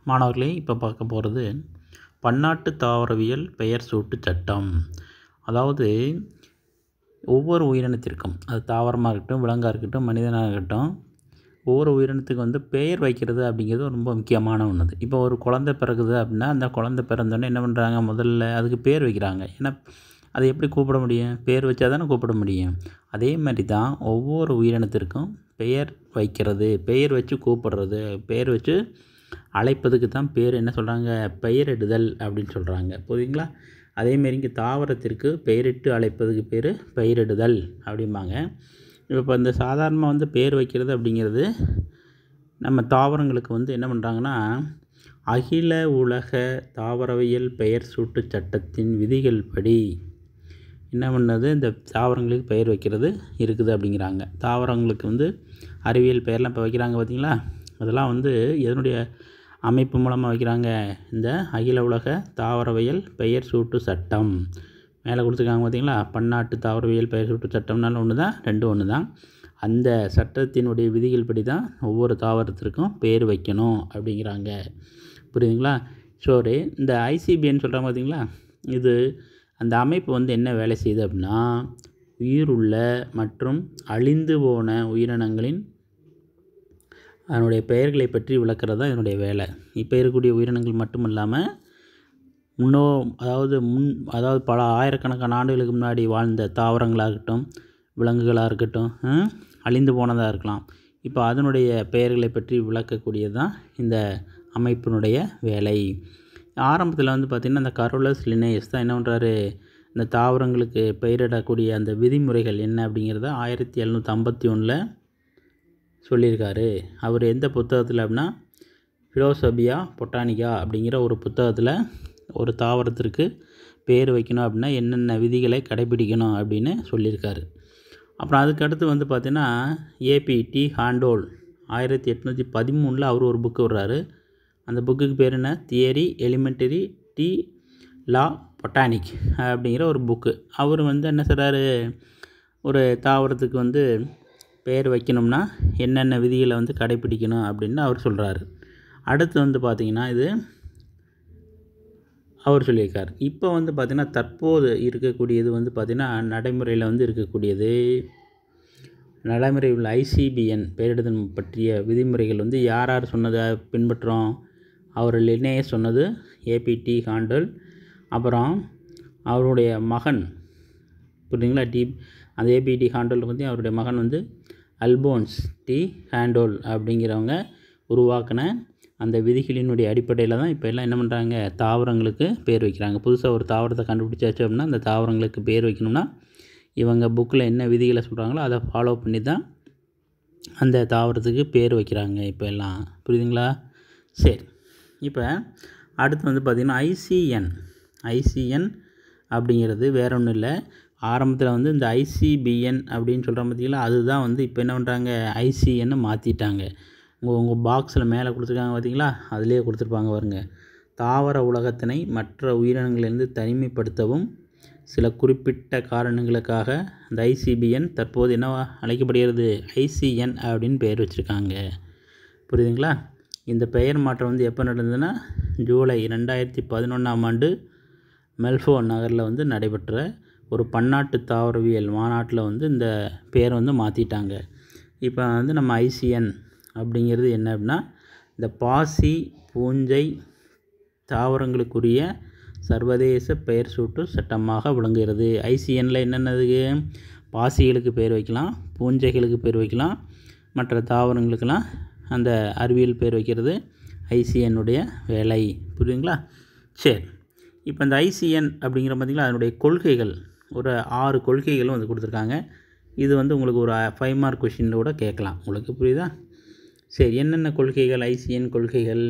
மாணவர்களே, இப்போ பார்க்க போகிறது பன்னாட்டு தாவரவியல் பெயர் சூட்டு சட்டம். அதாவது ஒவ்வொரு உயிரினத்திற்கும், அது தாவரமாக இருக்கட்டும், விலங்காக இருக்கட்டும், மனிதனாக இருக்கட்டும், ஒவ்வொரு உயிரினத்துக்கு பெயர் வைக்கிறது அப்படிங்கிறது ரொம்ப முக்கியமான ஒன்று. இப்போ ஒரு குழந்தை பிறகுது அப்படின்னா, அந்த குழந்தை பிறந்தோடனே என்ன பண்ணுறாங்க, முதல்ல அதுக்கு பேர் வைக்கிறாங்க. ஏன்னா அதை எப்படி கூப்பிட முடியும்? பேர் வச்சா தானே கூப்பிட முடியும். அதே மாதிரி தான் ஒவ்வொரு உயிரினத்திற்கும் பெயர் வைக்கிறது, பெயர் வச்சு கூப்பிடுறது, பெயர் வச்சு அழைப்பதுக்கு தான் பேர் என்ன சொல்கிறாங்க, பெயரிடுதல் அப்படின்னு சொல்கிறாங்க. புரியுதுங்களா? அதேமாரி இங்கே தாவரத்திற்கு பெயரிட்டு அழைப்பதுக்கு பேர் பெயரிடுதல் அப்படிம்பாங்க. இப்போ இந்த சாதாரணமாக பேர் வைக்கிறது அப்படிங்கிறது நம்ம தாவரங்களுக்கு என்ன பண்ணுறாங்கன்னா, அகில உலக தாவரவியல் பெயர் சூட்டு சட்டத்தின் விதிகள் படி என்ன பண்ணது, இந்த தாவரங்களுக்கு பெயர் வைக்கிறது இருக்குது அப்படிங்கிறாங்க. தாவரங்களுக்கு அறிவியல் பெயர்லாம் இப்போ வைக்கிறாங்க பார்த்தீங்களா, அதெல்லாம் எதனுடைய அமைப்பு மூலமாக வைக்கிறாங்க, இந்த அகில உலக தாவரவியல் பெயர் சூட்டு சட்டம். மேலே கொடுத்துருக்காங்க பார்த்தீங்களா, பன்னாட்டு தாவரவியல் பெயர் சூட்டு சட்டம்னாலும் ஒன்று தான், ரெண்டும் ஒன்று தான். அந்த சட்டத்தினுடைய விதிகள் படி தான் ஒவ்வொரு தாவரத்திற்கும் பேர் வைக்கணும் அப்படிங்கிறாங்க. புரியுதுங்களா? சரி, இந்த ஐசிபிஎன்னு சொல்கிறாங்க பார்த்தீங்களா, இது அந்த அமைப்பு என்ன வேலை செய்யுது அப்படின்னா, உயிருள்ள மற்றும் அழிந்து போன உயிரினங்களின் அதனுடைய பெயர்களை பற்றி விளக்கிறது தான் இதனுடைய வேலை. இப்போ இருக்கக்கூடிய உயிரினங்கள் மட்டும் இல்லாமல் அதாவது பல ஆயிரக்கணக்கான ஆண்டுகளுக்கு முன்னாடி வாழ்ந்த தாவரங்களாக இருக்கட்டும், விலங்குகளாக இருக்கட்டும், அழிந்து போனதாக இருக்கலாம், இப்போ அதனுடைய பெயர்களை பற்றி விளக்கக்கூடியது தான் இந்த அமைப்பினுடைய வேலை. ஆரம்பத்தில் பார்த்திங்கன்னா, இந்த கரோலஸ் லினேயஸ் தான் என்ன பண்ணுறாரு, இந்த தாவரங்களுக்கு பெயரிடக்கூடிய அந்த விதிமுறைகள் என்ன அப்படிங்கிறத 1751 சொல்லியிருக்காரு. அவர் எந்த புத்தகத்தில் அப்படின்னா, ஃபிலோசோபியா பொட்டானிக்கா அப்படிங்கிற ஒரு புத்தகத்தில் ஒரு தாவரத்திற்கு பேர் வைக்கணும் அப்படின்னா என்னென்ன விதிகளை கடைபிடிக்கணும் அப்படின்னு சொல்லியிருக்காரு. அப்புறம் அதுக்கடுத்து பார்த்திங்கன்னா, ஏபிடி ஹாண்டோல் 1813 அவர் ஒரு புக்கு விடுறாரு. அந்த புக்குக்கு பேர் என்ன, தியரி எலிமெண்டரி டி லா பொட்டானிக் அப்படிங்கிற ஒரு புக்கு. அவர் என்ன சொல்கிறாரு, ஒரு தாவரத்துக்கு பெயர் வைக்கணும்னா என்னென்ன விதிகளை கடைப்பிடிக்கணும் அப்படின்னு அவர் சொல்கிறாரு. அடுத்து பார்த்திங்கன்னா, இது அவர் சொல்லியிருக்கார். இப்போ பார்த்திங்கன்னா, தற்போது இருக்கக்கூடியது பார்த்திங்கன்னா, நடைமுறையில் இருக்கக்கூடியது, நடைமுறை உள்ள ஐசிபிஎன் பெயரிடுதல் பற்றிய விதிமுறைகள் யார் யார் சொன்னதை பின்பற்றோம், அவர் லினேயஸ் சொன்னது, ஏபிடி ஹாண்டல், அப்புறம் அவருடைய மகன், புரியுதுங்களா, அந்த ஏபிடி ஹாண்டல் அவருடைய மகன் அல்போன்ஸ் டி ஹாண்டோல் அப்படிங்கிறவங்க உருவாக்கின அந்த விதிகளினுடைய அடிப்படையில் தான் இப்போ எல்லாம் என்ன பண்ணுறாங்க, தாவரங்களுக்கு பேர் வைக்கிறாங்க. புதுசாக ஒரு தாவரத்தை கண்டுபிடிச்சாச்சு அப்படின்னா அந்த தாவரங்களுக்கு பேர் வைக்கணும்னா இவங்க புக்கில் என்ன விதிகளை சொல்கிறாங்களோ அதை ஃபாலோ பண்ணி தான் அந்த தாவரத்துக்கு பேர் வைக்கிறாங்க இப்போ எல்லாம். புரியுதுங்களா? சரி, இப்போ அடுத்து பார்த்திங்கன்னா, ஐசிஎன் அப்படிங்கிறது வேற ஒன்றும் இல்லை. ஆரம்பத்தில் இந்த ஐசிபிஎன் அப்படின்னு சொல்கிறாங்க பார்த்தீங்களா, அதுதான் இப்போ என்ன பண்ணுறாங்க, ஐசிஎன்னு மாற்றிட்டாங்க. உங்கள் பாக்ஸில் மேலே கொடுத்துருக்காங்க பார்த்தீங்களா, அதிலே கொடுத்துருப்பாங்க பாருங்க, தாவர உலகத்தினை மற்ற உயிரினங்களிலிருந்து தனிமைப்படுத்தவும் சில குறிப்பிட்ட காரணங்களுக்காக அந்த ஐசிபிஎன் தற்போது என்னவா அழைக்கப்படுகிறது, ஐசிஎன் அப்படின்னு பெயர் வச்சுருக்காங்க. புரியுதுங்களா? இந்த பெயர் மாற்றம் எப்போ நடந்ததுன்னா, ஜூலை 2011 மெல்போர்ன் நகரில் நடைபெற்ற ஒரு பன்னாட்டு தாவரவியல் மாநாட்டில் இந்த பேரை மாற்றிட்டாங்க. இப்போ நம்ம ஐசிஎன் அப்படிங்கிறது என்ன அப்படின்னா, இந்த பாசி பூஞ்சை தாவரங்களுக்குரிய சர்வதேச பெயர் சூட்டு சட்டமாக விளங்குகிறது. ஐசிஎனில் என்னென்னது, பாசிகளுக்கு பேர் வைக்கலாம், பூஞ்சைகளுக்கு பேர் வைக்கலாம், மற்ற தாவரங்களுக்கெல்லாம் அந்த அறிவியல் பேர் வைக்கிறது ஐசிஎன்னுடைய வேலை. புரியுதுங்களா? சரி, இப்போ இந்த ஐசிஎன் அப்படிங்கிற பார்த்திங்களா, அதனுடைய கொள்கைகள் ஒரு 6 கொள்கைகளும் கொடுத்துருக்காங்க. இது உங்களுக்கு ஒரு 5 மார்க் கொஷினில் கூட கேட்கலாம். உங்களுக்கு புரியுதா? சரி, என்னென்ன கொள்கைகள், ஐசிஎன் கொள்கைகள்?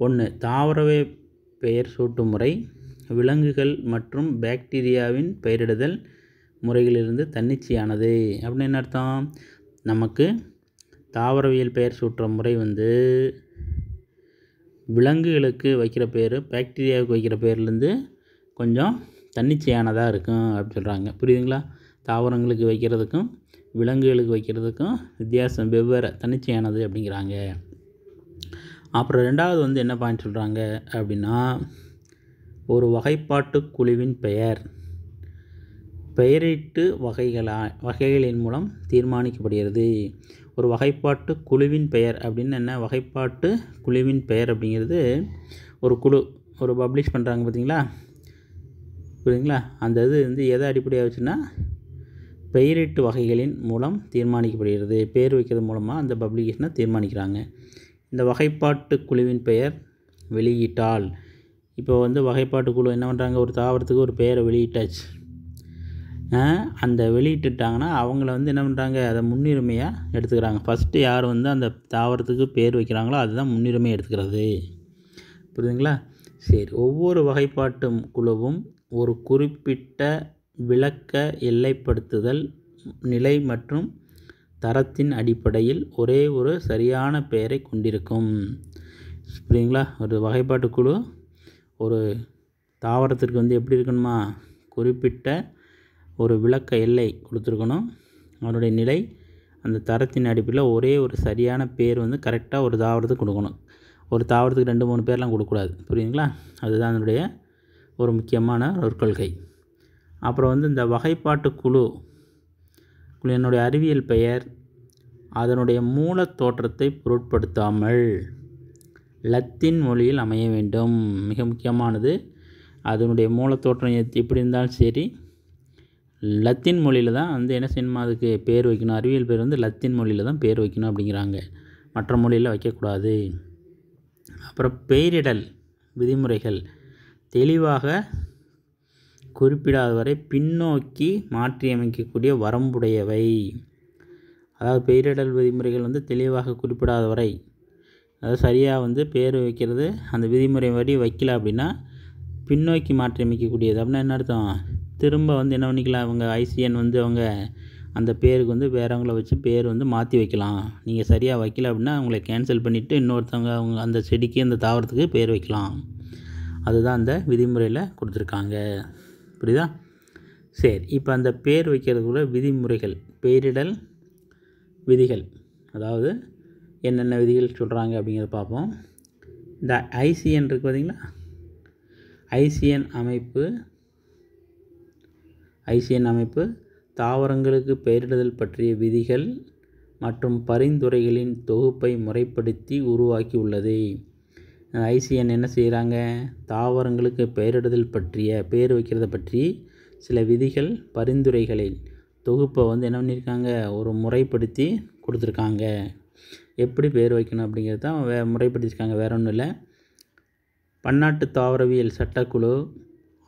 1, தாவரவே பெயர் சூட்டும் முறை விலங்குகள் மற்றும் பாக்டீரியாவின் பெயரிடுதல் முறைகளிலிருந்து தன்னிச்சையானது. அப்படின்னு என்ன அர்த்தம், நமக்கு தாவரவியல் பெயர் சூட்டுற முறை விலங்குகளுக்கு வைக்கிற பேர் பாக்டீரியாவுக்கு வைக்கிற பேர்லேருந்து கொஞ்சம் தன்னிச்சையானதாக இருக்கும் அப்படின்னு சொல்கிறாங்க. புரியுதுங்களா? தாவரங்களுக்கு வைக்கிறதுக்கும் விலங்குகளுக்கு வைக்கிறதுக்கும் வித்தியாசம், வெவ்வேறு தன்னிச்சையானது அப்படிங்கிறாங்க. அப்புறம் ரெண்டாவது வந்து என்ன பாயிண்ட் சொல்கிறாங்க அப்படின்னா, ஒரு வகைப்பாட்டு குழுவின் பெயர் பெயரீட்டு வகைகளின் மூலம் தீர்மானிக்கப்படுகிறது. ஒரு வகைப்பாட்டு குழுவின் பெயர் அப்படின்னு என்ன, வகைப்பாட்டு குழுவின் பெயர் அப்படிங்கிறது ஒரு குழு ஒரு பப்ளிஷ் பண்ணுறாங்க பார்த்தீங்களா, புரியுதுங்களா? அந்த இது வந்து எதை அடிப்படையாக வச்சுன்னா பெயரீட்டு வகைகளின் மூலம் தீர்மானிக்கப்படுகிறது. பேர் வைக்கிறது மூலமாக அந்த பப்ளிகேஷனை தீர்மானிக்கிறாங்க. இந்த வகைப்பாட்டு குழுவின் பெயர் வெளியிட்டால், இப்போ வந்து வகைப்பாட்டு குழு என்ன பண்ணுறாங்க, ஒரு தாவரத்துக்கு ஒரு பெயரை வெளியிட்டாச்சு. அந்த வெளியிட்டுட்டாங்கன்னா அவங்கள வந்து என்ன பண்ணுறாங்க, அதை முன்னுரிமையாக எடுத்துக்கிறாங்க. ஃபஸ்ட்டு யார் வந்து அந்த தாவரத்துக்கு பேர் வைக்கிறாங்களோ அதுதான் முன்னுரிமை எடுத்துக்கிறது. புரியுதுங்களா? சரி, ஒவ்வொரு வகைப்பாட்டு குழுவும் ஒரு குறிப்பிட்ட விளக்க எல்லைப்படுத்துதல் நிலை மற்றும் தரத்தின் அடிப்படையில் ஒரே ஒரு சரியான பெயரை கொண்டிருக்கும். புரியுதுங்களா? ஒரு வகைப்பாட்டு குழு ஒரு தாவரத்திற்கு வந்து எப்படி இருக்கணுமா, குறிப்பிட்ட ஒரு விளக்க எல்லை கொடுத்துருக்கணும். அதனுடைய நிலை அந்த தரத்தின் அடிப்படையில் ஒரே ஒரு சரியான பேர் வந்து கரெக்டாக ஒரு தாவரத்துக்கு கொடுக்கணும். ஒரு தாவரத்துக்கு 2-3 பேர்லாம் கொடுக்கக்கூடாது. புரியுதுங்களா? அதுதான் அதனுடைய ஒரு முக்கியமான ஒரு கொள்கை. அப்புறம் வந்து இந்த வகைப்பாட்டு குழு என்னுடைய அறிவியல் பெயர் அதனுடைய மூல தோற்றத்தை பொருட்படுத்தாமல் லத்தீன் மொழியில் அமைய வேண்டும். மிக முக்கியமானது. அதனுடைய மூலத்தோற்றம் எப்படி இருந்தாலும் சரி, லத்தீன் மொழியில் தான் வந்து என்ன செய்யணுமா, அதுக்கு பேர் வைக்கணும். அறிவியல் பேர் வந்து லத்தீன் மொழியில் தான் பேர் வைக்கணும் அப்படிங்கிறாங்க, மற்ற மொழியில் வைக்கக்கூடாது. அப்புறம் பெயரிடல் விதிமுறைகள் தெளிவாக குறிப்பிடாதவரை பின்னோக்கி மாற்றியமைக்கக்கூடிய வரம்புடையவை. அதாவது பெயரிடல் விதிமுறைகள் வந்து தெளிவாக குறிப்பிடாதவரை, அதாவது சரியாக வந்து பேர் வைக்கிறது அந்த விதிமுறை வரி வைக்கல அப்படின்னா பின்னோக்கி மாற்றியமைக்கக்கூடியது. அப்படின்னா என்ன அர்த்தம், திரும்ப வந்து என்ன பண்ணிக்கலாம், அவங்க ஐசிஎன் வந்து அவங்க அந்த பேருக்கு வந்து வேறவங்கள வச்சு பேர் வந்து மாற்றி வைக்கலாம். நீங்கள் சரியாக வைக்கல அப்படின்னா அவங்கள கேன்சல் பண்ணிவிட்டு இன்னொருத்தவங்க அவங்க அந்த செடிக்கு அந்த தாவரத்துக்கு பேர் வைக்கலாம். அதுதான் அந்த விதிமுறையில் கொடுத்துருக்காங்க. புரியுதா? சரி, இப்போ அந்த பேர் வைக்கிறதுக்குள்ள விதிமுறைகள், பெயரிடல் விதிகள், அதாவது என்னென்ன விதிகள் சொல்கிறாங்க அப்படிங்கிறத பார்ப்போம். இந்த ஐசிஎன் இருக்குது பார்த்தீங்களா, ஐசிஎன் அமைப்பு தாவரங்களுக்கு பெயரிடுதல் பற்றிய விதிகள் மற்றும் பரிந்துரைகளின் தொகுப்பை முறைப்படுத்தி உருவாக்கி உள்ளது. ஐசிஎன் என்ன செய்கிறாங்க, தாவரங்களுக்கு பெயரிடுதல் பற்றிய பேர் வைக்கிறத பற்றி சில விதிகள் பரிந்துரைகளின் தொகுப்பை வந்து என்ன பண்ணியிருக்காங்க, ஒரு முறைப்படுத்தி கொடுத்துருக்காங்க. எப்படி பேர் வைக்கணும் அப்படிங்கிறது தான் முறைப்படுத்தியிருக்காங்க, வேற ஒன்றும் இல்லை. பன்னாட்டு தாவரவியல் சட்டக்குழு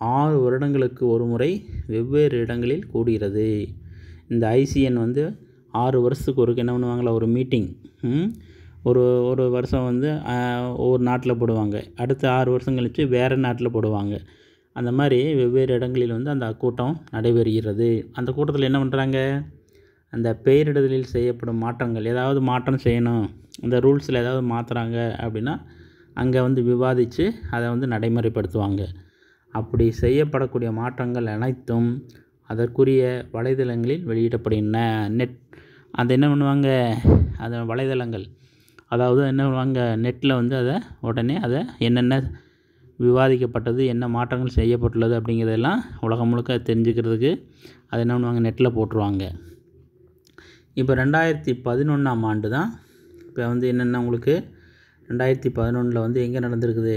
6 வருடங்களுக்கு ஒரு முறை வெவ்வேறு இடங்களில் கூடுகிறது. இந்த ஐசிஎன் வந்து 6 வருஷத்துக்கு ஒருக்க என்ன பண்ணுவாங்களா, ஒரு மீட்டிங் ஒரு வருஷம் வந்து ஒரு நாட்டில் போடுவாங்க, அடுத்த 6 வருஷம் கழித்து வேறு நாட்டில் போடுவாங்க. அந்த மாதிரி வெவ்வேறு இடங்களில் வந்து அந்த கூட்டம் நடைபெறுகிறது. அந்த கூட்டத்தில் என்ன பண்ணுறாங்க, அந்த பெயரிடுதலில் செய்யப்படும் மாற்றங்கள், ஏதாவது மாற்றம் செய்யணும், இந்த ரூல்ஸில் ஏதாவது மாற்றுறாங்க அப்படின்னா அங்கே வந்து விவாதித்து அதை வந்து நடைமுறைப்படுத்துவாங்க. அப்படி செய்யப்படக்கூடிய மாற்றங்கள் அனைத்தும் அதற்குரிய வலைதளங்களில் வெளியிடப்படுகின்றன. அது என்ன பண்ணுவாங்க, அந்த வலைதளங்கள், அதாவது என்ன பண்ணுவாங்க, நெட்டில் வந்து உடனே அதை என்னென்ன விவாதிக்கப்பட்டது, என்ன மாற்றங்கள் செய்யப்பட்டுள்ளது அப்படிங்கிறதெல்லாம் உலகம் முழுக்க தெரிஞ்சுக்கிறதுக்கு அதை என்ன பண்ணுவாங்க, நெட்டில் போட்டுருவாங்க. இப்போ 2011ஆம் ஆண்டு தான் இப்போ வந்து என்னென்ன உங்களுக்கு 2011 வந்து எங்கே நடந்திருக்குது,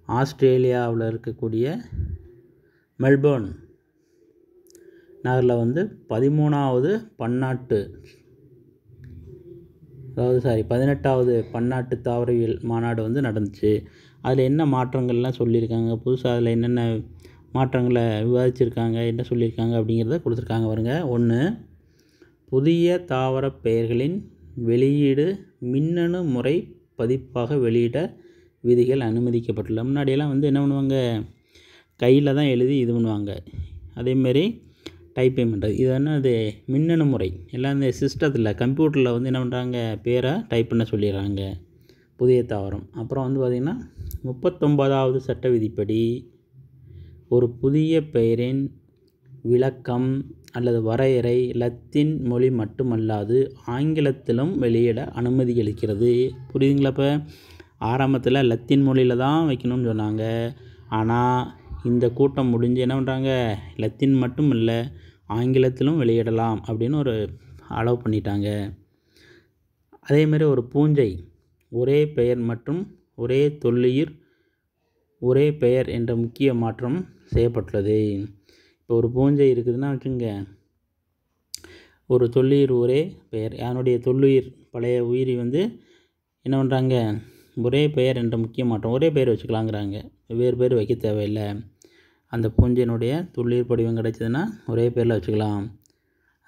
ஆஸ்திரேலியாவில் இருக்கக்கூடிய மெல்போர்ன் நகரில் வந்து 18வது பன்னாட்டு தாவரவியல் மாநாடு வந்து நடந்துச்சு. அதில் என்ன மாற்றங்கள்லாம் சொல்லியிருக்காங்க, புதுசாக அதில் என்னென்ன மாற்றங்களை விவாதிச்சிருக்காங்க, என்ன சொல்லியிருக்காங்க அப்படிங்கிறத கொடுத்துருக்காங்க பாருங்க. 1, புதிய தாவர பெயர்களின் வெளியீடு மின்னணு முறை பதிப்பாக வெளியிட விதிகள் அனுமதிக்கப்பட்டுள்ள. முன்னாடியெல்லாம் வந்து என்ன பண்ணுவாங்க, கையில் தான் எழுதி இது பண்ணுவாங்க, அதேமாரி டைப்பிங் பண்ணுறது. இது என்னது, மின்னணு முறை, எல்லாம் இந்த சிஸ்டத்தில் கம்ப்யூட்டரில் வந்து என்ன பண்ணுறாங்க, பேரை டைப் பண்ண சொல்லிடுறாங்க. புதிய தாவரம். அப்புறம் வந்து பார்த்திங்கன்னா 39வது சட்ட விதிப்படி ஒரு புதிய பெயரின் விளக்கம் அல்லது வரையறை லத்தீன் மொழி மட்டுமல்லாது ஆங்கிலத்திலும் வெளியிட அனுமதி அளிக்கிறது. புரியுதுங்களா? இப்போ ஆரம்பத்தில் லத்தீன் மொழியில் தான் வைக்கணும்னு சொன்னாங்க. ஆனால் இந்த கூட்டம் முடிஞ்சு என்ன பண்ணுறாங்க, லத்தீன் மட்டும் இல்லை ஆங்கிலத்திலும் வெளியிடலாம் அப்படின்னு ஒரு அலோவ் பண்ணிட்டாங்க. அதேமாதிரி ஒரு பூஞ்சை ஒரே பெயர் மற்றும் ஒரே தொல்லுயிர் ஒரே பெயர் என்ற முக்கிய மாற்றம் செய்யப்பட்டுள்ளது. இப்போ ஒரு பூஞ்சை இருக்குதுன்னா வச்சுங்க, ஒரு தொல்லுயிர் ஒரே பெயர், அதனுடைய தொல்லுயிர் பழைய உயிரி வந்து என்ன பண்ணுறாங்க, ஒரே பெயர் என்ற முக்கிய மாற்றம், ஒரே பெயர் வச்சுக்கலாங்கிறாங்க, வேறு பேர் வைக்க தேவையில்லை. அந்த பூஞ்சையினுடைய தொல்லுயிர் படிவம் கிடைச்சதுன்னா ஒரே பேரில் வச்சுக்கலாம்.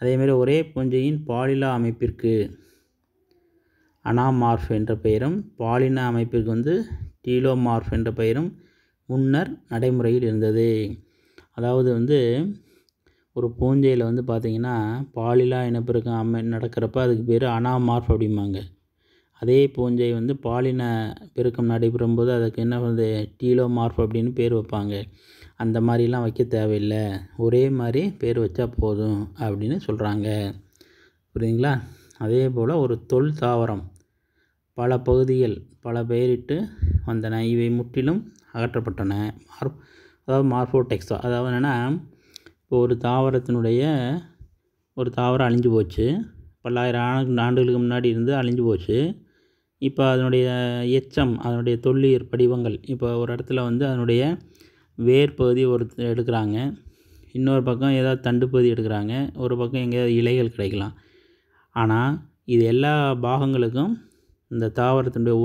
அதேமாதிரி ஒரே பூஞ்சையின் பாலின அமைப்பிற்கு அனாமார்ஃப் என்ற பெயரும் பாலின அமைப்பிற்கு வந்து டீலோமார்ஃப் என்ற பெயரும் முன்னர் நடைமுறையில் இருந்தது. அதாவது வந்து ஒரு பூஞ்சையில் வந்து பார்த்திங்கன்னா பாலிலா இனப்பெருக்கம் நடக்கிறப்ப அதுக்கு பேர் அனாமார்ஃப் அப்படிம்பாங்க. அதே பூஞ்சை வந்து பாலின பெருக்கம் நடைபெறும்போது அதுக்கு என்ன வந்து டீலோமார்ஃப் அப்படின்னு பேர் வைப்பாங்க. அந்த மாதிரிலாம் வைக்க தேவையில்லை, ஒரே மாதிரி பேர் வச்சா போதும் அப்படின்னு சொல்கிறாங்க. புரியுதுங்களா? அதே போல் ஒரு தொல் தாவரம் பல பகுதிகள் பல பெயரிட்டு வந்தன, இவை முற்றிலும் அகற்றப்பட்டன. அதாவது மார்ஃபோடெக்ஸா, அதாவது என்னென்னா, இப்போ ஒரு தாவரம் அழிஞ்சு போச்சு, பல்லாயிரம் ஆண்டுகளுக்கு முன்னாடி இருந்து அழிஞ்சு போச்சு. இப்போ அதனுடைய எச்சம், அதனுடைய தொல்லுயிர் படிவங்கள், இப்போ ஒரு இடத்துல வந்து அதனுடைய வேர் பகுதி எடுக்கிறாங்க, இன்னொரு பக்கம் ஏதாவது தண்டு பகுதி எடுக்கிறாங்க, ஒரு பக்கம் எங்கேயாவது இலைகள் கிடைக்கலாம். ஆனால் இது எல்லா பாகங்களுக்கும் இந்த தாவரத்தினுடைய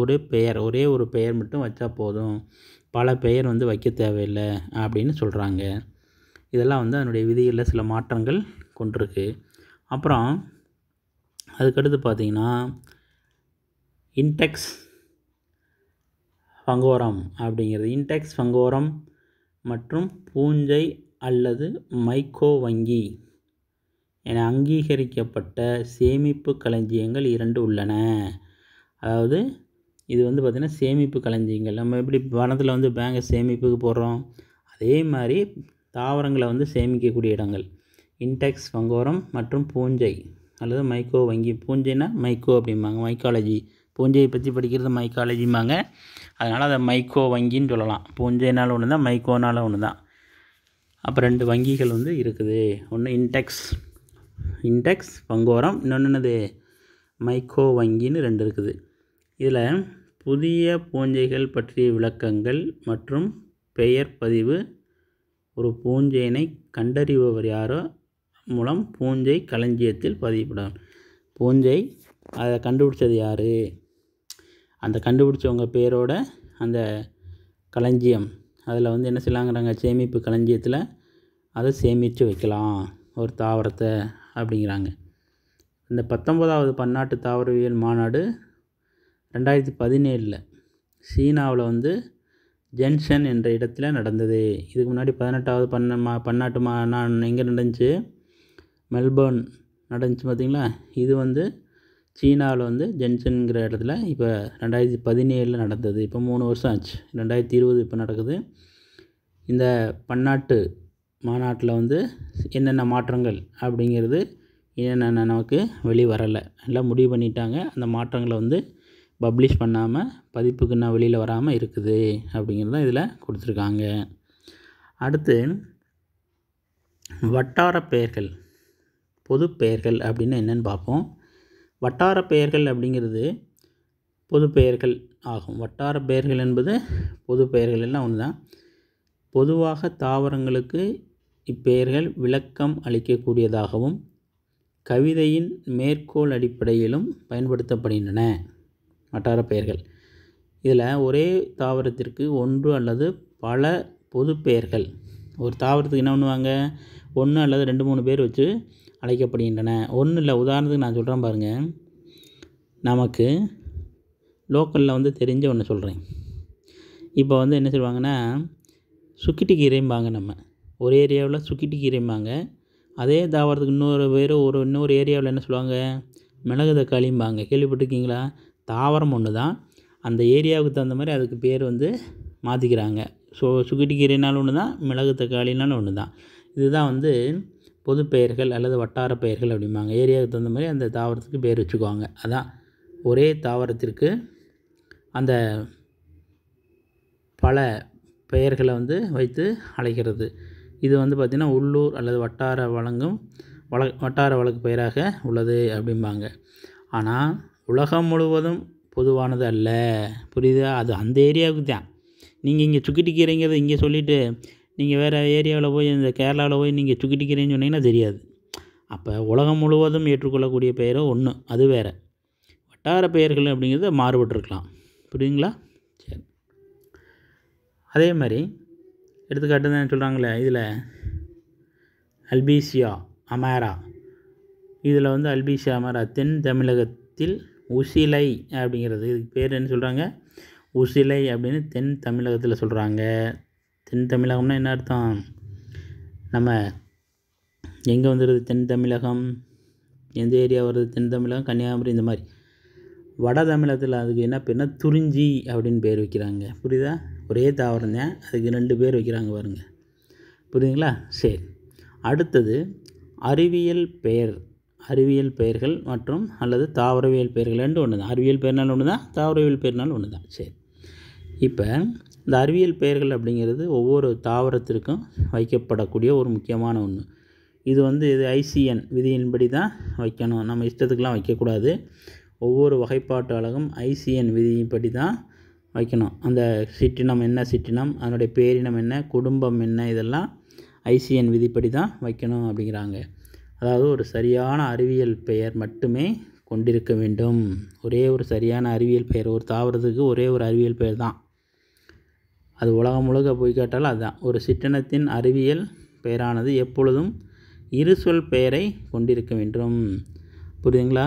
ஒரே ஒரு பெயர் மட்டும் வச்சா போதும், பல பெயர் வந்து வைக்க தேவையில்லை அப்படின்னு சொல்கிறாங்க. இதெல்லாம் வந்து அதனுடைய விதிகளில் சில மாற்றங்கள் கொண்டிருக்கு. அப்புறம் அதுக்கடுத்து பார்த்திங்கன்னா இன்டெக்ஸ் ஃபங்கோரம் அப்படிங்கிறது, இன்டெக்ஸ் ஃபங்கோரம் மற்றும் பூஞ்சை அல்லது மைக்கோ வங்கி என அங்கீகரிக்கப்பட்ட சேமிப்பு களஞ்சியங்கள் 2 உள்ளன. அதாவது இது வந்து பார்த்திங்கன்னா சேமிப்பு களஞ்சியங்கள், நம்ம எப்படி வனத்தில் வந்து பேங்கை சேமிப்புக்கு போடுறோம், அதே மாதிரி தாவரங்களை வந்து சேமிக்கக்கூடிய இடங்கள் இன்டெக்ஸ் ஃபங்கோரம் மற்றும் பூஞ்சை அல்லது மைக்கோ வங்கி. பூஞ்சைனா மைக்கோ அப்படிம்பாங்க, மைக்காலஜி. பூஞ்சையை பற்றி படிக்கிறது மைக்காலஜிம்பாங்க, அதனால் அதை மைக்கோ வங்கின்னு சொல்லலாம். பூஞ்சைனாலும் ஒன்று தான், மைக்கோனாலும் ஒன்று தான். அப்போ 2 வங்கிகள் வந்து இருக்குது, ஒன்று இன்டெக்ஸ் ஃபங்கோரம், இன்னொன்று என்னது மைக்கோ வங்கின்னு 2 இருக்குது. இதில் புதிய பூஞ்சைகள் பற்றிய விளக்கங்கள் மற்றும் பெயர் பதிவு ஒரு பூஞ்சையினை கண்டறிபவர் யாரோ மூலம் பூஞ்சை களஞ்சியத்தில் பதிவுப்படும். பூஞ்சை அதை கண்டுபிடிச்சது யார், அந்த கண்டுபிடிச்சவங்க பேரோட அந்த களஞ்சியம் அதில் வந்து என்ன செய்யலாங்கிறாங்க, சேமிப்பு களஞ்சியத்தில் அதை சேமித்து வைக்கலாம் ஒரு தாவரத்தை அப்படிங்கிறாங்க. இந்த 19வது பன்னாட்டு தாவரவியல் மாநாடு 2017 சீனாவில் வந்து ஜென்ஷன் என்ற இடத்துல நடந்தது. இதுக்கு முன்னாடி 18வது பன்னாட்டு மாநாடு எங்கே நடந்துச்சு, மெல்பர்ன் நடந்துச்சு பார்த்திங்களா. இது வந்து சீனாவில் வந்து ஜென்ஷனுங்கிற இடத்துல இப்போ 2017 நடந்தது. இப்போ 3 வருஷம் ஆச்சு, 2020 இப்போ நடக்குது. இந்த பன்னாட்டு மாநாட்டில் வந்து என்னென்ன மாற்றங்கள் அப்படிங்கிறது என்னென்ன நமக்கு வெளிவரலை, எல்லாம் முடிவு பண்ணிட்டாங்க. அந்த மாற்றங்களை வந்து பப்ளிஷ் பண்ணாமல், பதிப்புக்கு இன்னும் வெளியில் வராமல் இருக்குது அப்படிங்கிறது தான் இதில் கொடுத்துருக்காங்க. அடுத்து வட்டார பெயர்கள், பொது பெயர்கள் அப்படின்னு என்னென்னு பார்ப்போம். வட்டார பெயர்கள் அப்படிங்கிறது பொது பெயர்கள் ஆகும். வட்டார பெயர்கள் என்பது பொது பெயர்கள் எல்லாம் ஒன்று தான். பொதுவாக தாவரங்களுக்கு இப்பெயர்கள் விளக்கம் அளிக்கக்கூடியதாகவும் கவிதையின் மேற்கோள் அடிப்படையிலும் பயன்படுத்தப்படுகின்றன. வட்டார பெயர்கள் இதில் ஒரே தாவரத்திற்கு ஒன்று அல்லது பல பொது பெயர்கள், ஒரு தாவரத்துக்கு என்ன பண்ணுவாங்க, 1 அல்லது 2-3 பேர் வச்சு அழைக்கப்படுகின்றன. ஒன்றும் இல்லை, உதாரணத்துக்கு நான் சொல்கிறேன் பாருங்கள், நமக்கு லோக்கலில் வந்து தெரிஞ்ச ஒன்று சொல்கிறேன். இப்போ வந்து என்ன சொல்லுவாங்கன்னா சுக்கிட்டி கீரைம்பாங்க, நம்ம ஒரு ஏரியாவில் சுக்கிட்டி கீரைம்பாங்க. அதே தாவரத்துக்கு இன்னொரு ஏரியாவில் என்ன சொல்லுவாங்க, மிளகு தக்காளிம்பாங்க. கேள்விப்பட்டிருக்கீங்களா? தாவரம் ஒன்று தான், அந்த ஏரியாவுக்கு தகுந்த மாதிரி அதுக்கு பேர் வந்து மாற்றிக்கிறாங்க. சுக்கிட்டி கீரைனாலும் ஒன்று தான், மிளகு தக்காளினாலும் ஒன்று தான். இதுதான் வந்து பொது பெயர்கள் அல்லது வட்டார பெயர்கள் அப்படிம்பாங்க. ஏரியாவுக்கு தகுந்த மாதிரி அந்த தாவரத்துக்கு பேர் வச்சுக்குவாங்க. அதான் ஒரே தாவரத்திற்கு அந்த பல பெயர்களை வந்து வைத்து அழைக்கிறது. இது வந்து பார்த்திங்கன்னா உள்ளூர் அல்லது வட்டார வழக்கு பெயராக உள்ளது அப்படிம்பாங்க. ஆனால் உலகம் முழுவதும் பொதுவானது அல்ல. புரியுதா? அது அந்த ஏரியாவுக்கு தான். நீங்கள் இங்கே சுக்கிட்டிக்கிறீங்கிறத இங்கே சொல்லிவிட்டு நீங்கள் வேறு ஏரியாவில் போய் இந்த கேரளாவில் போய் நீங்கள் சுக்கிட்டிக்கிறேன்னு சொன்னீங்கன்னா தெரியாது. அப்போ உலகம் முழுவதும் ஏற்றுக்கொள்ளக்கூடிய பெயரும் ஒன்று, அது வேறு. வட்டார பெயர்கள் அப்படிங்கிறது மாறுபட்டிருக்கலாம். புரியுதுங்களா? சரி. அதே மாதிரி எடுத்துக்காட்டு தான் சொல்கிறாங்களே, இதில் அல்பீசியா அமேரா, இதில் வந்து அல்பீசியா அமேரா தென் தமிழகத்தில் உசிலை அப்படிங்கிறது, இதுக்கு பேர் என்ன சொல்கிறாங்க? உசிலை அப்படின்னு தென் தமிழகத்தில் சொல்கிறாங்க. தென் தமிழகம்னா என்ன அர்த்தம்? நம்ம எங்கே வந்துடுது தென் தமிழகம்? எந்த ஏரியா வருது தென் தமிழகம்? கன்னியாகுமரி. இந்த மாதிரி வட தமிழகத்தில் அதுக்கு என்ன பேர்னா துறிஞ்சி அப்படின்னு பேர் வைக்கிறாங்க. புரியுதா? ஒரே தாவரம் தான், அதுக்கு 2 பேர் வைக்கிறாங்க பாருங்க. புரியுதுங்களா? சரி. அடுத்தது அறிவியல் பெயர்கள் மற்றும் அல்லது தாவரவியல் பெயர்கள் ரெண்டும் ஒன்று தான். அறிவியல் பெயர்னாலும் ஒன்று தான், தாவரவியல் பெயர்னாலும் ஒன்று தான். சரி. இப்போ இந்த அறிவியல் பெயர்கள் அப்படிங்கிறது ஒவ்வொரு தாவரத்திற்கும் வைக்கப்படக்கூடிய ஒரு முக்கியமான ஒன்று. இது வந்து இது ஐசிஎன் விதியின்படி தான் வைக்கணும். நம்ம இஷ்டத்துக்கெலாம் வைக்கக்கூடாது. ஒவ்வொரு வகைப்பாட்டு அலகும் ஐசிஎன் விதியின்படி தான் வைக்கணும். அந்த சிற்றினம் என்ன சிற்றினம், அதனுடைய பேரினம் என்ன, குடும்பம் என்ன, இதெல்லாம் ஐசிஎன் விதிப்படி தான் வைக்கணும் அப்படிங்கிறாங்க. அதாவது ஒரு சரியான அறிவியல் பெயர் மட்டுமே கொண்டிருக்க வேண்டும். ஒரே ஒரு சரியான அறிவியல் பெயர், ஒரு தாவரத்துக்கு ஒரே ஒரு அறிவியல் பெயர் தான். அது உலகம் முழுக்க போய் கேட்டாலும் அதுதான். ஒரு சிற்றினத்தின் அறிவியல் பெயரானது எப்பொழுதும் இருசொல் பெயரை கொண்டிருக்க வேண்டும். புரியுதுங்களா?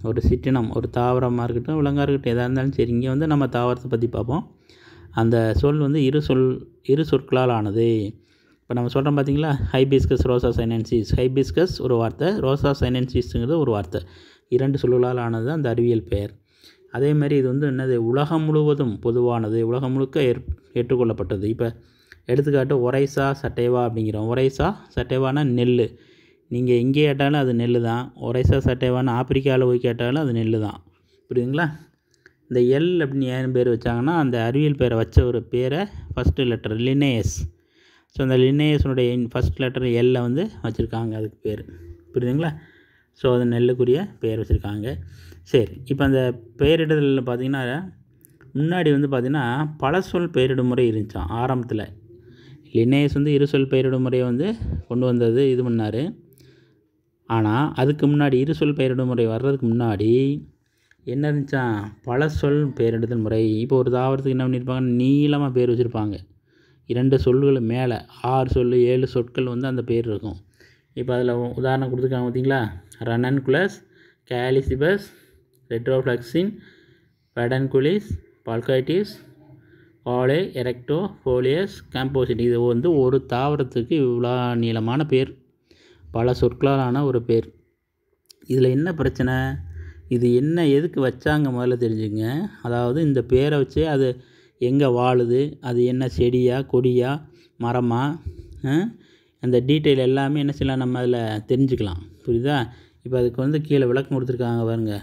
ஒரு சிற்றினம், ஒரு தாவரமாக இருக்கட்டும், விலங்காக இருக்கட்டும், எதாக இருந்தாலும் சரி. இங்கே வந்து நம்ம தாவரத்தை பற்றி பார்ப்போம். அந்த சொல் வந்து இரு சொற்களால் ஆனது. இப்போ நம்ம சொல்கிறோம் பார்த்தீங்களா, ஹைபிஸ்கஸ் ரோசா சைனென்சிஸ். ஹைபிஸ்கஸ் ஒரு வார்த்தை, ரோசா சைனென்சிஸ்ங்கிறது ஒரு வார்த்தை. 2 சொல்லுகளால் ஆனது அந்த அறிவியல் பெயர். அதேமாதிரி இது வந்து என்னது, உலகம் முழுவதும் பொதுவானது, உலகம் முழுக்க ஏற்றுக்கொள்ளப்பட்டது. இப்போ எடுத்துக்காட்டு ஒரைசா சட்டைவா அப்படிங்கிறோம். ஒரைசா சட்டைவானா நெல். நீங்கள் எங்கே கேட்டாலும் அது நெல் தான். ஒரைசா சட்டைவான்னு ஆப்பிரிக்காவில் போய் கேட்டாலும் அது நெல் தான். புரியுதுங்களா? இந்த எல் அப்படின்னு ஏன் பேர் வச்சாங்கன்னா, அந்த அறிவியல் பேரை வச்ச ஒரு பேரை ஃபஸ்ட்டு லெட்டர் லினேயஸ். ஸோ அந்த லினேயஸனுடைய ஃபஸ்ட் லெட்டர் எல்லை வந்து வச்சுருக்காங்க, அதுக்கு பேர். புரியுதுங்களா? ஸோ அது நெல்லுக்குரிய பெயர் வச்சுருக்காங்க. சரி. இப்போ அந்த பெயரிடுதலில் பார்த்திங்கன்னா, முன்னாடி வந்து பார்த்திங்கன்னா பல சொல் பெயரிடும் முறை இருந்துச்சான் ஆரம்பத்தில். லினேயஸ் வந்து இருசொல் பெயரிடும் முறையை வந்து கொண்டு வந்தது, இது பண்ணார். ஆனால் அதுக்கு முன்னாடி இருசொல் பெயரிடும் முறை வர்றதுக்கு முன்னாடி என்ன இருந்துச்சான், பல சொல் பெயரிடுதல் முறை. இப்போ ஒரு தாவரத்துக்கு என்ன பண்ணியிருப்பாங்க, நீளமாக பேர் வச்சுருப்பாங்க. 2 சொல்கள் மேலே 6 சொல் 7 சொற்கள் வந்து அந்த பேர் இருக்கும். இப்போ அதில் உதாரணம் கொடுத்துருக்காங்க பார்த்தீங்களா, ரனன்குலஸ், கேலிசிபஸ், ரெட்ரோஃப்ளக்சின், பெடன்குலிஸ், பால்கைட்டிஸ், ஆலே, எரெக்டோ, ஃபோலியஸ், காம்போசிட். இது வந்து ஒரு தாவரத்துக்கு இவ்வளோ நீளமான பேர், பல சொற்களாலான ஒரு பேர். இதில் என்ன பிரச்சனை, இது என்ன எதுக்கு வச்சாங்க முதல்ல தெரிஞ்சுங்க. அதாவது இந்த பேரை வச்சு அது எங்கே வாழுது, அது என்ன செடியா கொடியா மரமா, அந்த டீட்டெயில் எல்லாமே என்ன செய்யலாம், நம்ம அதில் தெரிஞ்சுக்கலாம். புரியுதா? இப்போ அதுக்கு வந்து கீழே விளக்கம் கொடுத்துருக்காங்க பாருங்க.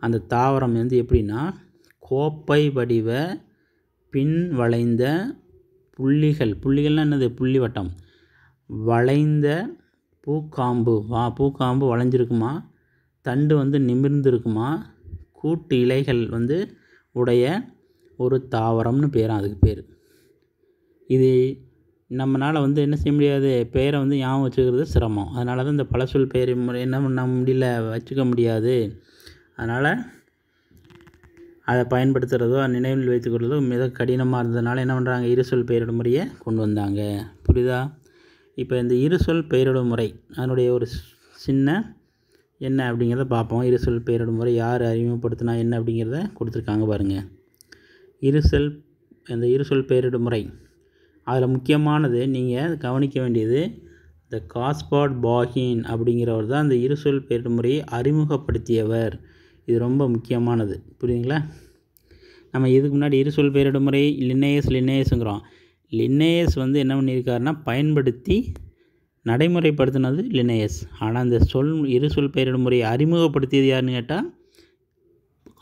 அந்த தாவரம் வந்து எப்படின்னா, கோப்பை வடிவ பின் வளைந்த புள்ளிகள்னால் என்னது, புள்ளி வட்டம், வளைந்த பூக்காம்பு வளைஞ்சிருக்குமா, தண்டு வந்து நிமிர்ந்து இருக்குமா, கூட்டு இலைகள் வந்து உடைய ஒரு தாவரம்னு பேராம் அதுக்கு பேர். இது நம்மளால் வந்து என்ன செய்ய முடியாது, பெயரை வந்து ஞாபகம் வச்சுக்கிறது சிரமம். அதனால தான் இந்த பல சொல் பெயர் என்ன பண்ண முடியல, வச்சுக்க முடியாது. அதனால் அதை பயன்படுத்துகிறதோ நினைவில் வைத்துக்கொள்வதோ மிக கடினமாக இருந்ததுனால என்ன பண்ணுறாங்க, இருசொல் பெயரிடும் முறையை கொண்டு வந்தாங்க. புரியுதா? இப்போ இந்த இருசொல் பெயரிடும் முறை அதனுடைய ஒரு சின்ன என்ன அப்படிங்கிறத பார்ப்போம். இருசொல் பெயரிடும் முறை யார் அறிமுகப்படுத்தினா என்ன அப்படிங்கிறத கொடுத்துருக்காங்க பாருங்கள். இந்த இருசொல் பெயரிடும் முறை அதில் முக்கியமானது நீங்கள் கவனிக்க வேண்டியது, இந்த காஸ்பாட் பாகின் அப்படிங்கிறவர் தான் இந்த இருசொல் பெயரிடும் முறையை அறிமுகப்படுத்தியவர். இது ரொம்ப முக்கியமானது. புரியுதுங்களா? நம்ம இதுக்கு முன்னாடி இருசொல் பெயரிடும் முறை லினேயஸுங்கிறோம். லினேயஸ் வந்து என்ன பண்ணியிருக்காருன்னா, பயன்படுத்தி நடைமுறைப்படுத்தினது லினேயஸ். ஆனால் அந்த இருசொல் பெயரிடும் முறையை அறிமுகப்படுத்தியது யாருன்னு கேட்டால்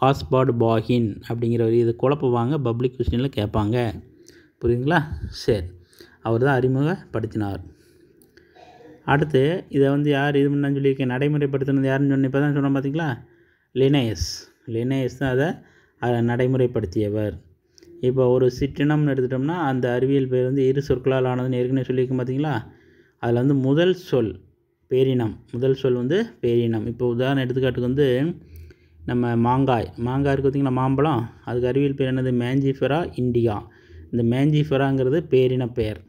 ஹாஸ்பாட் பாகின் அப்படிங்கிறவர். இது குழப்புவாங்க, பப்ளிக் கொஸ்டினில் கேட்பாங்க. புரியுதுங்களா? சரி, அவர் தான் அறிமுகப்படுத்தினார். அடுத்து இதை வந்து யார் இது முன்னாடி சொல்லியிருக்கேன், நடைமுறைப்படுத்தினது யாருன்னு சொன்ன இப்போ தான் சொன்னோம் பார்த்தீங்களா, லினேயஸ் தான் அதை நடைமுறைப்படுத்தியவர். இப்போ ஒரு சிற்றினம்னு எடுத்துட்டோம்னா அந்த அறிவியல் பேர் வந்து இரு சொற்களால் ஆனதுன்னு ஏற்கனவே சொல்லியிருக்கோம் பார்த்தீங்களா. அதில் வந்து முதல் சொல் பேரினம், வந்து பேரினம். இப்போ உதாரணம் எடுத்துக்காட்டுக்கு வந்து நம்ம மாங்காய் இருக்குது பார்த்திங்களா, மாம்பழம், அதுக்கு அறிவியல் பேர் என்னது, மேஞ்சிஃபெரா இண்டிகா. இந்த மேஞ்சிஃபெராங்கிறது பேரின பெயர்.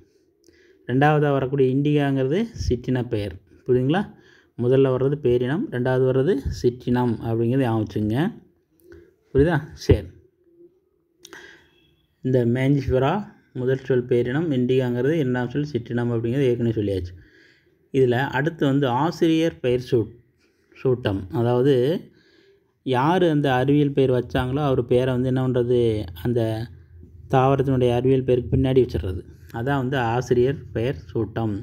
ரெண்டாவதாக வரக்கூடிய இண்டிகாங்கிறது சிற்றின பெயர். புரியுதுங்களா? முதல்ல வர்றது பேரினம், ரெண்டாவது வர்றது சிற்றினம் அப்படிங்கிறது ஞாபகம். புரியுதா? சரி, இந்த மேஞ்சிஃபெரா முதல் சொல் பேரினம், இண்டிகாங்கிறது இரண்டாம் சொல் சிற்றினம் அப்படிங்கிறது ஏற்கனவே சொல்லியாச்சு. இதில் அடுத்து வந்து ஆசிரியர் பெயர் சூட்டம். அதாவது யார் அந்த அறிவியல் பெயர் வச்சாங்களோ அவர் பேரை வந்து என்ன பண்ணுறது, அந்த தாவரத்தினுடைய அறிவியல் பெயருக்கு பின்னாடி வச்சிடுறது. அதான் வந்து ஆசிரியர் பெயர் சூட்டம்.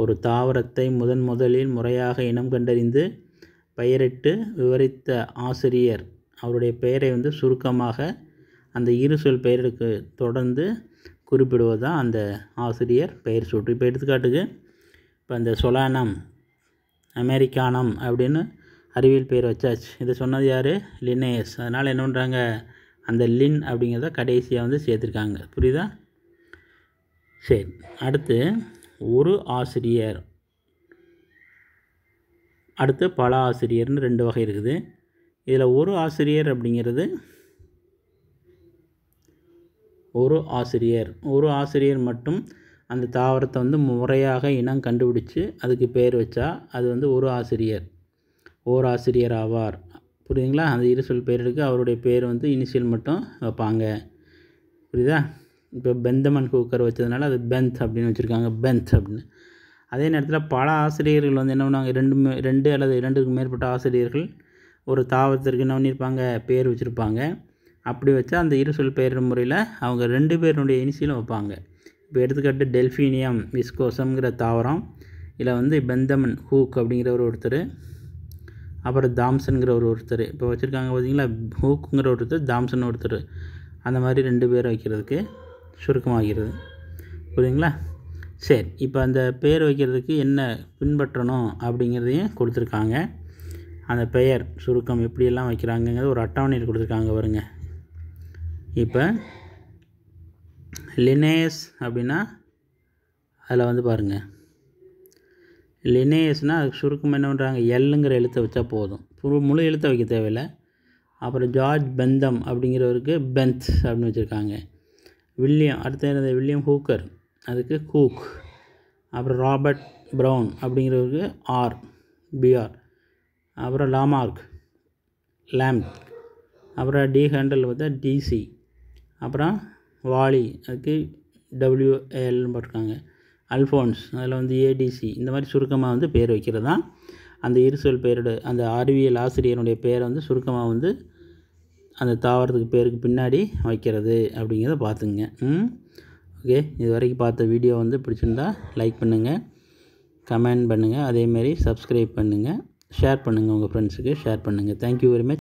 ஒரு தாவரத்தை முதலில் முறையாக இனம் கண்டறிந்து பெயரிட்டு விவரித்த ஆசிரியர் அவருடைய பெயரை வந்து சுருக்கமாக அந்த இரு சொல் பெயருக்கு தொடர்ந்து குறிப்பிடுவது தான் அந்த ஆசிரியர் பெயர் சூட்டு. இப்போ எடுத்துக்காட்டுக்கு இப்போ இந்த சொலானம், அமெரிக்கானம் அப்படின்னு அறிவியல் பெயர் வச்சாச்சு. இதை சொன்னது யார், லினேயஸ். அதனால் என்ன பண்ணுறாங்க, அந்த லின் அப்படிங்கிறத கடைசியாக வந்து சேர்த்துருக்காங்க. புரியுதா? சரி, அடுத்து ஒரு ஆசிரியர், அடுத்து பல ஆசிரியர்னு ரெண்டு வகை இருக்குது. இதில் ஒரு ஆசிரியர் அப்படிங்கிறது ஒரு ஆசிரியர் மட்டும் அந்த தாவரத்தை வந்து முறையாக இனம் கண்டுபிடிச்சி அதுக்கு பேர் வச்சா அது வந்து ஒரு ஆசிரியர் ஆவார். புரியுதுங்களா? அந்த இரு சொல் பேருக்கு அவருடைய பேர் வந்து இனிஷியல் மட்டும் வைப்பாங்க. புரியுதா? இப்போ பெந்தமன் ஹூக்கர் வச்சதுனால அது பென்த் அப்படின்னு வச்சுருக்காங்க, பென்த் அப்படின்னு. அதே நேரத்தில் பல ஆசிரியர்கள் வந்து என்ன பண்ணுவாங்க, ரெண்டு அல்லது இரண்டுக்கு மேற்பட்ட ஆசிரியர்கள் ஒரு தாவரத்திற்கு என்ன பண்ணியிருப்பாங்க, பேர் வச்சுருப்பாங்க. அப்படி வச்சா அந்த இரு சொல் பெயர் முறையில் அவங்க ரெண்டு பேருடைய இனிஷியலும் வைப்பாங்க. இப்போ எடுத்துக்காட்டு டெல்ஃபீனியம் விஸ்கோசம்ங்கிற தாவரம், இதில் வந்து பெந்தமன் ஹூக் அப்படிங்கிறவர் ஒருத்தர், அப்புறம் தாம்சன்கிற ஒருத்தர் இப்போ வச்சுருக்காங்க பார்த்தீங்களா. ஹூக்குங்கிற ஒருத்தர், தாம்சன் ஒருத்தர், அந்த மாதிரி ரெண்டு பேரை வைக்கிறதுக்கு சுருக்கமாகிறது. புரியுதுங்களா? சரி, இப்போ அந்த பேர் வைக்கிறதுக்கு என்ன பின்பற்றணும் அப்படிங்கிறதையும் கொடுத்துருக்காங்க. அந்த பெயர் சுருக்கம் எப்படியெல்லாம் வைக்கிறாங்கங்கிறது ஒரு அட்டவணையில் கொடுத்துருக்காங்க பாருங்க. இப்போ லினேயஸ் அப்படின்னா அதில் வந்து பாருங்கள், லினேயஸ்னால் அதுக்கு சுருக்கம் என்ன பண்ணுறாங்க, எல்லுங்கிற எழுத்தை வச்சா போதும், முழு எழுத்தை வைக்க தேவையில்லை. அப்புறம் ஜார்ஜ் பெந்தம் அப்படிங்கிறவருக்கு பென்த் அப்படின்னு வச்சுருக்காங்க. வில்லியம் ஹூக்கர் அதுக்கு ஹூக். அப்புறம் ராபர்ட் ப்ரவுன் அப்படிங்கிறவருக்கு பிஆர். அப்புறம் லாமார்க் லேம்ப். அப்புறம் டி ஹேண்டல் பார்த்தா டிசி. அப்புறம் வாலி அதுக்கு டபிள்யூஏஎல்னு போட்டிருக்காங்க. அல்ஃபோன்ஸ் அதில் வந்து ஏடிசி. இந்த மாதிரி சுருக்கமாக வந்து பேர் வைக்கிறது தான் அந்த இருசொல் பேரோட அந்த அறிவியல் ஆசிரியருடைய பேரை வந்து சுருக்கமாக வந்து அந்த தாவரத்துக்கு பேருக்கு பின்னாடி வைக்கிறது அப்படிங்கிறத பார்த்துங்க. ஓகே, இது வரைக்கும் பார்த்த வீடியோ வந்து பிடிச்சிருந்தா லைக் பண்ணுங்கள், கமெண்ட் பண்ணுங்கள், அதேமாரி சப்ஸ்கிரைப் பண்ணுங்கள், ஷேர் பண்ணுங்கள், உங்கள் ஃப்ரெண்ட்ஸுக்கு ஷேர் பண்ணுங்கள். Thank you very much.